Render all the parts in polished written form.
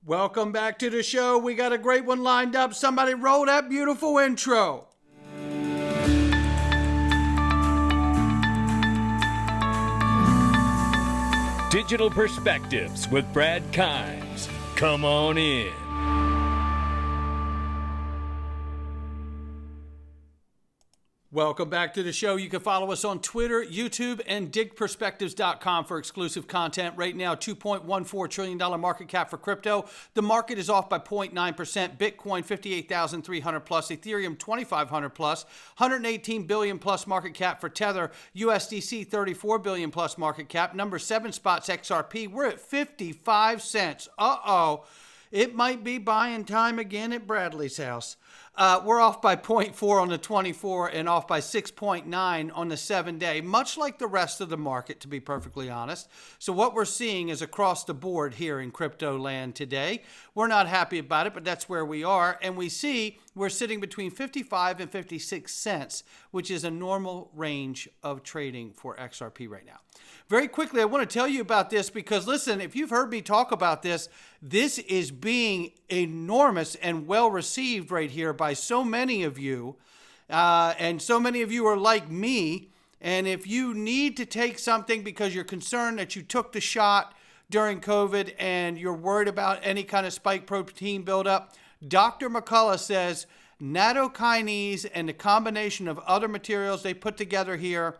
Welcome back to the show. We got a great one lined up. Somebody roll that beautiful intro. Digital Perspectives with Brad Kimes. Come on in. Welcome back to the show. You can follow us on Twitter, YouTube, and digperspectives.com for exclusive content. Right now, $2.14 trillion market cap for crypto. The market is off by 0.9%. Bitcoin, 58,300 plus. Ethereum, 2,500 plus. 118 billion plus market cap for Tether. USDC, 34 billion plus market cap. Number 7 spots XRP. We're at 55 cents. Uh-oh. It might be buying time again at Bradley's house. We're off by 0.4 on the 24 and off by 6.9 on the 7-day, much like the rest of the market, to be perfectly honest. So what we're seeing is across the board here in crypto land today. We're not happy about it, but that's where we are. And we see we're sitting between 55 and 56 cents, which is a normal range of trading for XRP right now. Very quickly, I want to tell you about this because, listen, if you've heard me talk about this, this is being enormous and well received right here by so many of you. And so many of you are like me. And if you need to take something because you're concerned that you took the shot during COVID and you're worried about any kind of spike protein buildup, Dr. McCullough says nattokinase and the combination of other materials they put together here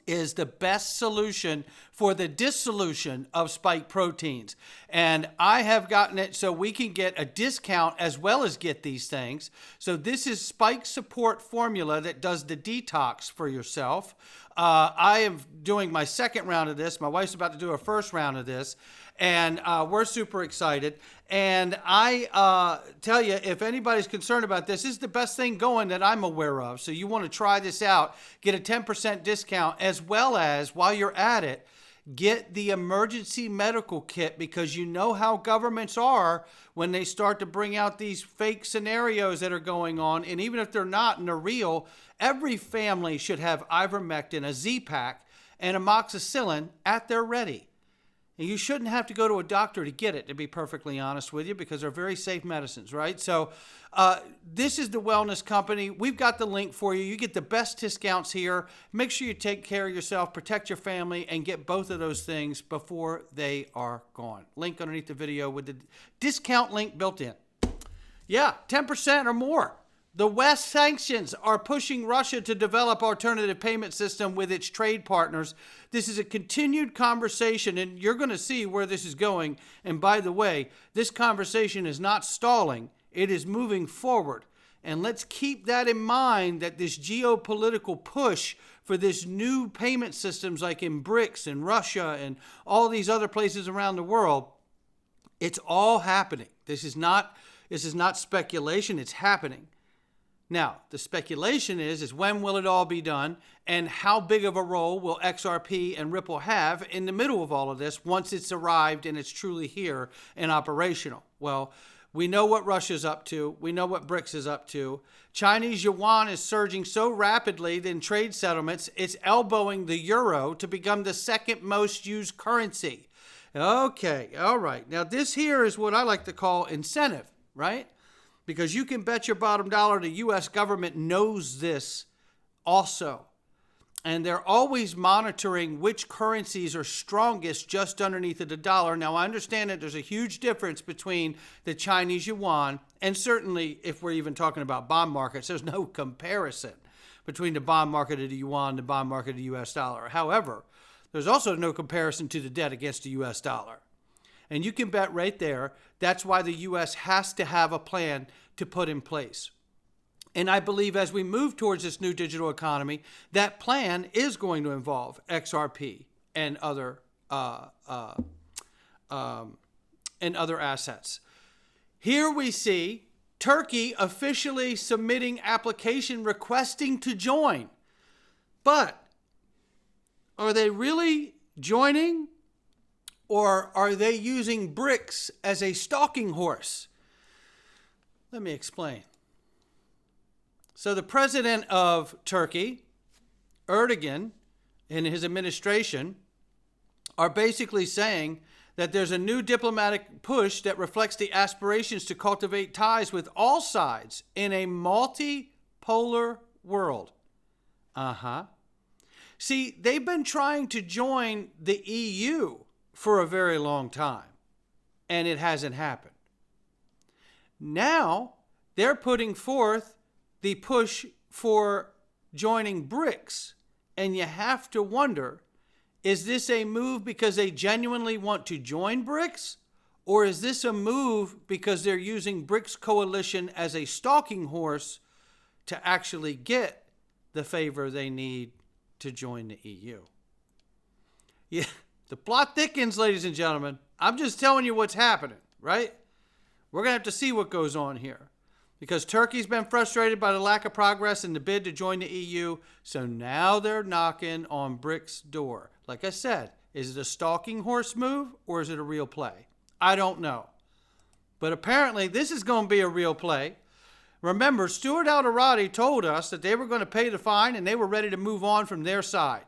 is the best solution for the dissolution of spike proteins. And I have gotten it so we can get a discount as well as get these things. So this is spike support formula that does the detox for yourself. I am doing my second round of this. My wife's about to do her first round of this. And we're super excited. And I tell you, if anybody's concerned about this is the best thing going that I'm aware of. So you want to try this out, get a 10% discount, as well as, while you're at it, get the emergency medical kit, because you know how governments are when they start to bring out these fake scenarios that are going on. And even if they're not and they're real, every family should have ivermectin, a Z-Pack, and amoxicillin at their ready. And you shouldn't have to go to a doctor to get it, to be perfectly honest with you, because they're very safe medicines, right? So this is the wellness company. We've got the link for you. You get the best discounts here. Make sure you take care of yourself, protect your family, and get both of those things before they are gone. Link underneath the video with the discount link built in. Yeah, 10% or more. The West sanctions are pushing Russia to develop alternative payment system with its trade partners. This is a continued conversation, and you're going to see where this is going. And by the way, this conversation is not stalling. It is moving forward. And let's keep that in mind, that this geopolitical push for this new payment systems like in BRICS and Russia and all these other places around the world, it's all happening. This is not speculation. It's happening. Now, the speculation is when will it all be done, and how big of a role will XRP and Ripple have in the middle of all of this once it's arrived and it's truly here and operational? Well, we know what Russia's up to. We know what BRICS is up to. Chinese yuan is surging so rapidly in trade settlements, it's elbowing the euro to become the second most used currency. Okay, all right. Now, this here is what I like to call incentive, right? Because you can bet your bottom dollar the U.S. government knows this also. And they're always monitoring which currencies are strongest just underneath of the dollar. Now, I understand that there's a huge difference between the Chinese yuan, and certainly if we're even talking about bond markets, there's no comparison between the bond market of the yuan and the bond market of the U.S. dollar. However, there's also no comparison to the debt against the U.S. dollar. And you can bet right there, that's why the U.S. has to have a plan to put in place. And I believe as we move towards this new digital economy, that plan is going to involve XRP and other assets. Here we see Turkey officially submitting application requesting to join. But are they really joining? Or are they using BRICS as a stalking horse? Let me explain. So the president of Turkey, Erdogan, and his administration are basically saying that there's a new diplomatic push that reflects the aspirations to cultivate ties with all sides in a multipolar world. See, they've been trying to join the EU for a very long time, and it hasn't happened. Now, they're putting forth the push for joining BRICS, and you have to wonder, is this a move because they genuinely want to join BRICS, or is this a move because they're using BRICS coalition as a stalking horse to actually get the favor they need to join the EU? Yeah, the plot thickens, ladies and gentlemen. I'm just telling you what's happening, right? We're going to have to see what goes on here, because Turkey's been frustrated by the lack of progress in the bid to join the EU, so now they're knocking on BRICS' door. Like I said, is it a stalking horse move or is it a real play? I don't know. But apparently this is going to be a real play. Remember, Stuart Alderati told us that they were going to pay the fine and they were ready to move on from their side.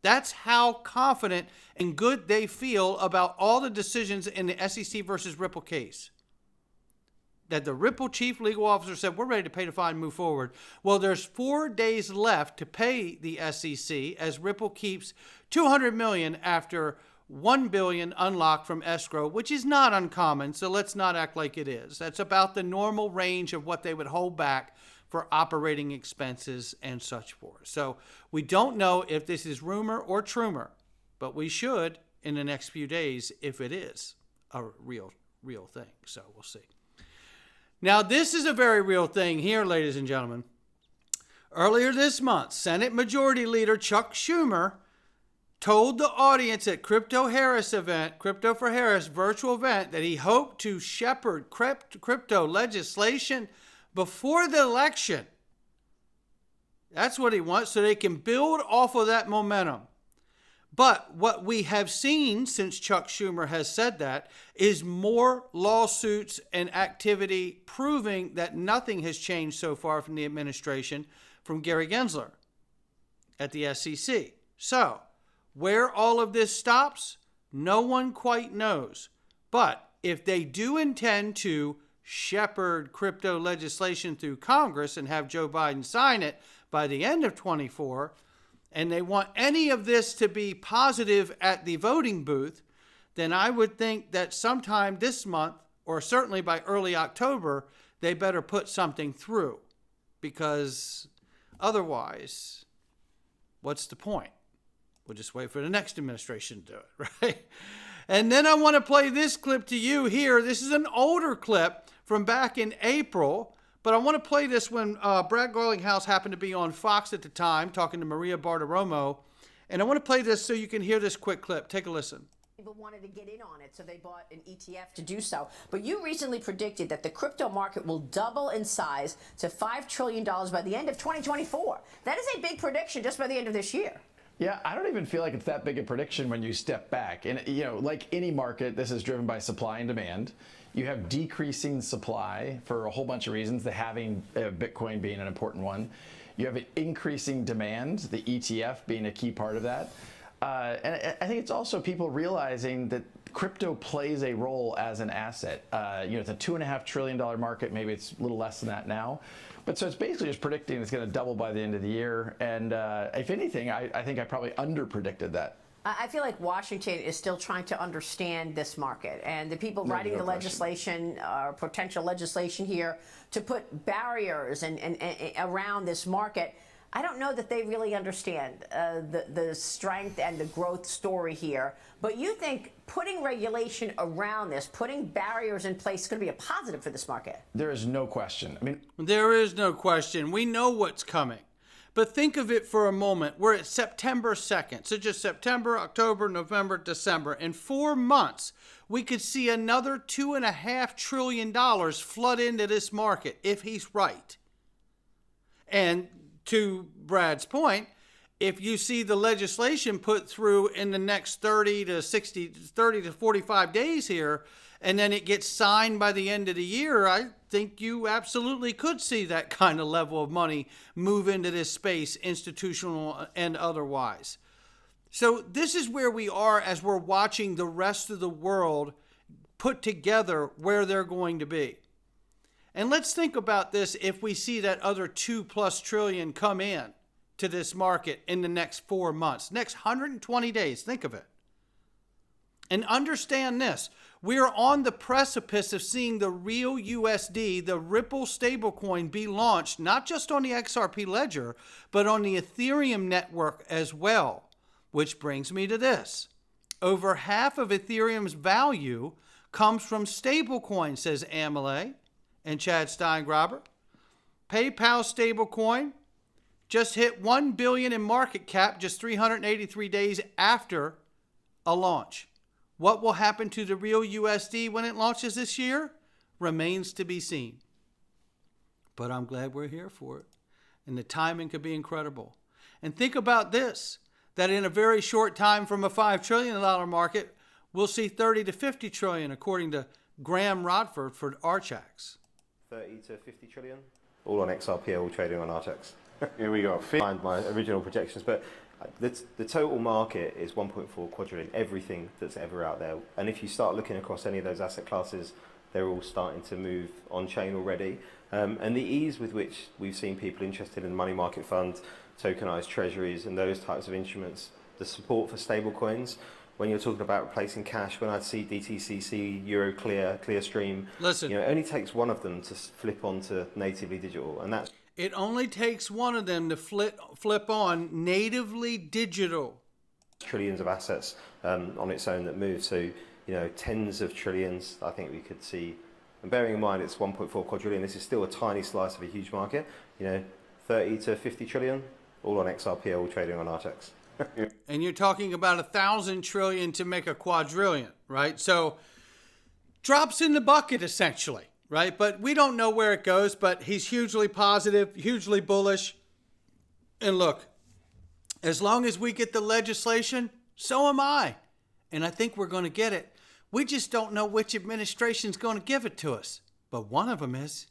That's how confident and good they feel about all the decisions in the SEC versus Ripple case. That the Ripple chief legal officer said, we're ready to pay the fine and move forward. Well, there's 4 days left to pay the SEC as Ripple keeps $200 million after $1 billion unlocked from escrow, which is not uncommon, so let's not act like it is. That's about the normal range of what they would hold back for operating expenses and such forth. So we don't know if this is rumor or trumor, but we should in the next few days if it is a real thing. So we'll see. Now, this is a very real thing here, ladies and gentlemen. Earlier this month, Senate Majority Leader Chuck Schumer told the audience at Crypto for Harris virtual event, that he hoped to shepherd crypto legislation before the election. That's what he wants, so they can build off of that momentum. But what we have seen since Chuck Schumer has said that is more lawsuits and activity proving that nothing has changed so far from the administration from Gary Gensler at the SEC. So, where all of this stops, no one quite knows. But if they do intend to shepherd crypto legislation through Congress and have Joe Biden sign it by the end of 24, and they want any of this to be positive at the voting booth, then I would think that sometime this month, or certainly by early October, they better put something through. Because otherwise, what's the point? We'll just wait for the next administration to do it, right? And then I want to play this clip to you here. This is an older clip from back in April, but I want to play this when Brad Garlinghouse happened to be on Fox at the time, talking to Maria Bartiromo. And I want to play this so you can hear this quick clip. Take a listen. People wanted to get in on it, so they bought an ETF to do so. But you recently predicted that the crypto market will double in size to $5 trillion by the end of 2024. That is a big prediction just by the end of this year. Yeah, I don't even feel like it's that big a prediction when you step back. And, you know, like any market, this is driven by supply and demand. You have decreasing supply for a whole bunch of reasons, the halving Bitcoin being an important one. You have an increasing demand, the ETF being a key part of that. And I think it's also people realizing that crypto plays a role as an asset. You know, it's a $2.5 trillion market. Maybe it's a little less than that now. But so it's basically just predicting it's going to double by the end of the year. And if anything, I think I probably under-predicted that. I feel like Washington is still trying to understand this market, and the people writing the legislation, potential legislation here, to put barriers and around this market. I don't know that they really understand the strength and the growth story here. But you think putting regulation around this, putting barriers in place, is going to be a positive for this market? There is no question. I mean, there is no question. We know what's coming. But think of it for a moment. We're at September 2nd. So just September, October, November, December. In 4 months, we could see another $2.5 trillion flood into this market if he's right. And to Brad's point, if you see the legislation put through in the next 30 to 45 days here, and then it gets signed by the end of the year, I think you absolutely could see that kind of level of money move into this space, institutional and otherwise. So this is where we are as we're watching the rest of the world put together where they're going to be. And let's think about this if we see that other 2+ trillion come in to this market in the next 4 months, next 120 days, think of it. And understand this, we are on the precipice of seeing the real USD, the Ripple stablecoin, be launched, not just on the XRP ledger, but on the Ethereum network as well. Which brings me to this. Over half of Ethereum's value comes from stablecoin, says Amelie and Chad Steingraber. PayPal stablecoin just hit $1 billion in market cap just 383 days after a launch. What will happen to the real USD when it launches this year remains to be seen. But I'm glad we're here for it. And the timing could be incredible. And think about this, that in a very short time from a $5 trillion market, we'll see 30 to 50 trillion, according to Graham Rodford for Archax. 30 to 50 trillion, all on XRP, all trading on Archax. Here we go. Find my original projections, but the total market is 1.4 quadrillion, everything that's ever out there. And if you start looking across any of those asset classes, they're all starting to move on chain already. And the ease with which we've seen people interested in money market funds, tokenized treasuries, and those types of instruments, the support for stablecoins. When you're talking about replacing cash, when I see DTCC, Euroclear, Clearstream, listen, it only takes one of them to flip onto natively digital, and that's. It only takes one of them to flip on natively digital. Trillions of assets on its own that move. So, tens of trillions, I think we could see. And bearing in mind it's 1.4 quadrillion, this is still a tiny slice of a huge market. 30 to 50 trillion, all on XRP, all trading on Archax. And you're talking about 1,000 trillion to make a quadrillion, right? So drops in the bucket essentially, right? But we don't know where it goes, but he's hugely positive, hugely bullish. And look, as long as we get the legislation, so am I. And I think we're going to get it. We just don't know which administration's going to give it to us. But one of them is.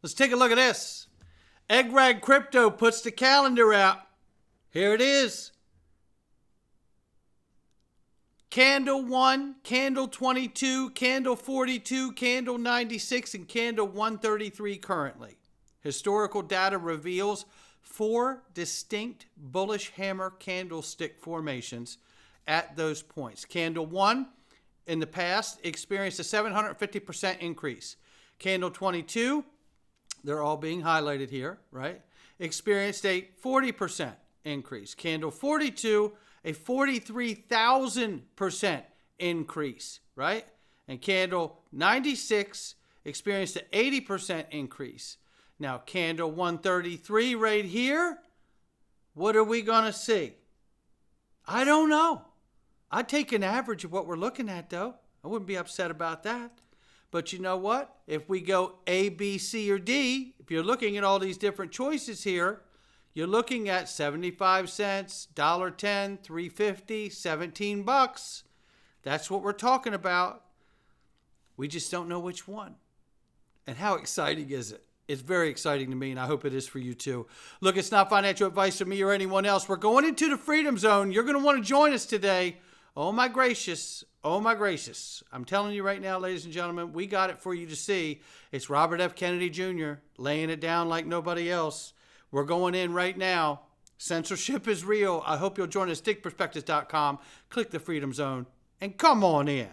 Let's take a look at this. Eggrag Crypto puts the calendar out. Here it is. Candle 1, Candle 22, Candle 42, Candle 96, and Candle 133 currently. Historical data reveals 4 distinct bullish hammer candlestick formations at those points. Candle 1 in the past experienced a 750% increase. Candle 22, they're all being highlighted here, right? Experienced a 40% increase. Candle 42, a 43,000% increase, right? And candle 96 experienced an 80% increase. Now, candle 133 right here, what are we going to see? I don't know. I'd take an average of what we're looking at, though. I wouldn't be upset about that. But you know what? If we go A, B, C, or D, if you're looking at all these different choices here, you're looking at 75 cents, $1.10, $3.50, $17. That's what we're talking about. We just don't know which one. And how exciting is it? It's very exciting to me, and I hope it is for you too. Look, it's not financial advice from me or anyone else. We're going into the Freedom Zone. You're going to want to join us today. Oh my gracious. Oh my gracious. I'm telling you right now, ladies and gentlemen, we got it for you to see. It's Robert F. Kennedy Jr. laying it down like nobody else. We're going in right now. Censorship is real. I hope you'll join us, digitalperspectives.com. Click the Freedom Zone and come on in.